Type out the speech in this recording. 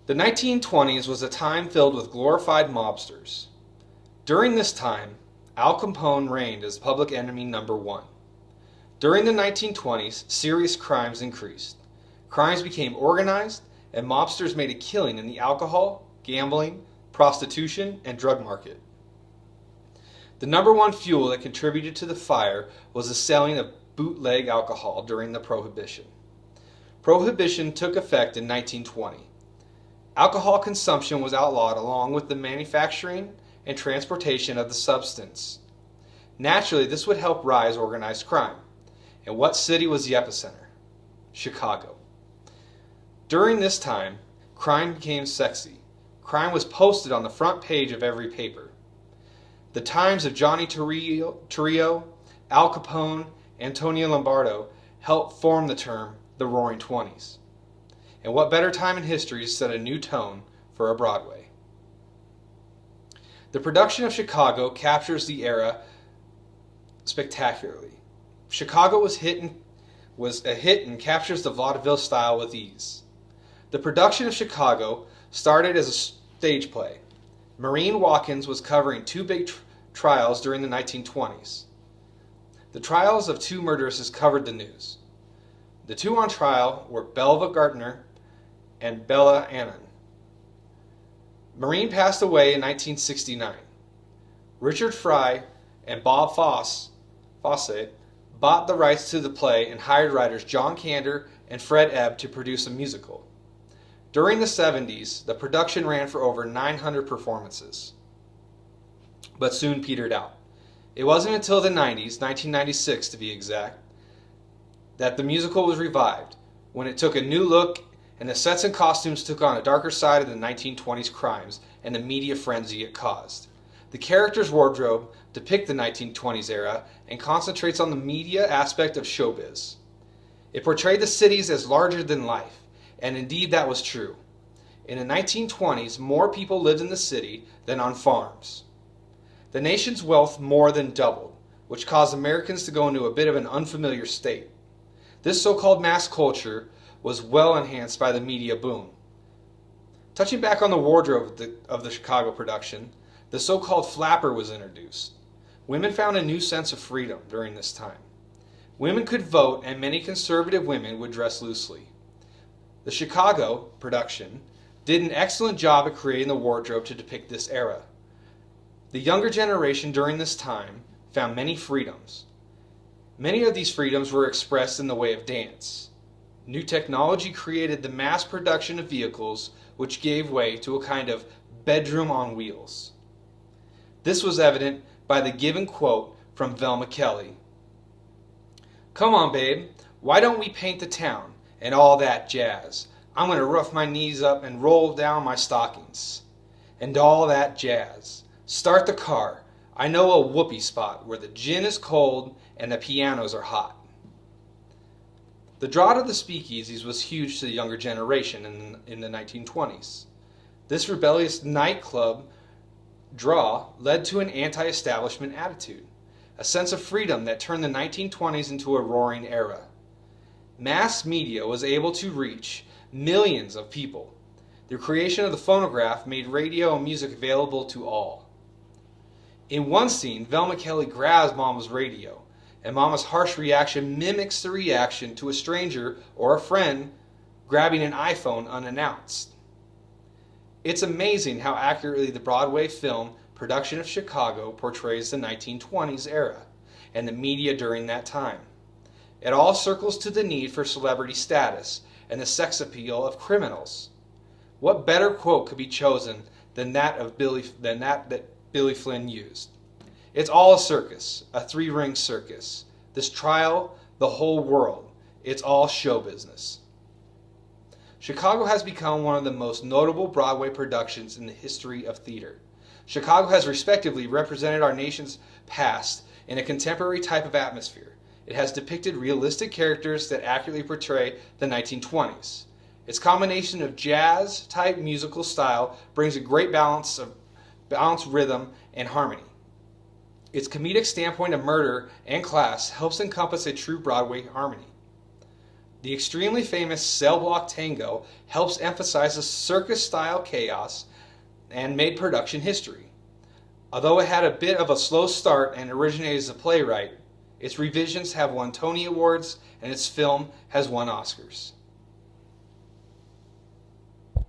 The 1920s was a time filled with glorified mobsters. During this time, Al Capone reigned as public enemy number one. During the 1920s, serious crimes increased. Crimes became organized, and mobsters made a killing in the alcohol, gambling, prostitution, and drug market. The number one fuel that contributed to the fire was the selling of bootleg alcohol during the Prohibition. Prohibition took effect in 1920. Alcohol consumption was outlawed along with the manufacturing and transportation of the substance. Naturally, this would help rise organized crime. And what city was the epicenter? Chicago. During this time, crime became sexy. Crime was posted on the front page of every paper. The Times of Johnny Torrio, Al Capone, Antonio Lombardo helped form the term the Roaring Twenties. And what better time in history to set a new tone for a Broadway? The production of Chicago captures the era spectacularly. Chicago was a hit and captures the vaudeville style with ease. The production of Chicago started as a stage play. Maureen Watkins was covering two big trials during the 1920s. The trials of two murderesses covered the news. The two on trial were Belva Gardner and Bella Annan. Maureen passed away in 1969. Richard Fry and Bob Fosse bought the rights to the play and hired writers John Kander and Fred Ebb to produce a musical. During the 70s, the production ran for over 900 performances, but soon petered out. It wasn't until the 90s, 1996 to be exact, that the musical was revived, when it took a new look and the sets and costumes took on a darker side of the 1920s crimes and the media frenzy it caused. The character's wardrobe depicts the 1920s era and concentrates on the media aspect of showbiz. It portrayed the cities as larger than life, and indeed that was true. In the 1920s, more people lived in the city than on farms. The nation's wealth more than doubled, which caused Americans to go into a bit of an unfamiliar state. This so-called mass culture was well enhanced by the media boom. Touching back on the wardrobe of the Chicago production, the so-called flapper was introduced. Women found a new sense of freedom during this time. Women could vote, and many conservative women would dress loosely. The Chicago production did an excellent job at creating the wardrobe to depict this era. The younger generation during this time found many freedoms. Many of these freedoms were expressed in the way of dance. New technology created the mass production of vehicles, which gave way to a kind of bedroom on wheels. This was evident by the given quote from Velma Kelly. "Come on, babe, why don't we paint the town and all that jazz? I'm going to rough my knees up and roll down my stockings. And all that jazz. Start the car. I know a whoopee spot where the gin is cold and the pianos are hot." The draw to the speakeasies was huge to the younger generation in the 1920s. This rebellious nightclub draw led to an anti-establishment attitude, a sense of freedom that turned the 1920s into a roaring era. Mass media was able to reach millions of people. The creation of the phonograph made radio and music available to all. In one scene, Velma Kelly grabs Mama's radio, and Mama's harsh reaction mimics the reaction to a stranger or a friend grabbing an iPhone unannounced. It's amazing how accurately the Broadway film production of Chicago portrays the 1920s era and the media during that time. It all circles to the need for celebrity status and the sex appeal of criminals. What better quote could be chosen than that Billy Flynn used? It's all a circus, a three-ring circus. This trial, the whole world, it's all show business. Chicago has become one of the most notable Broadway productions in the history of theater. Chicago has respectively represented our nation's past in a contemporary type of atmosphere. It has depicted realistic characters that accurately portray the 1920s. Its combination of jazz-type musical style brings a great balance, rhythm, and harmony. Its comedic standpoint of murder and class helps encompass a true Broadway harmony. The extremely famous Cell Block Tango helps emphasize the circus-style chaos and made production history. Although it had a bit of a slow start and originated as a playwright, its revisions have won Tony Awards and its film has won Oscars.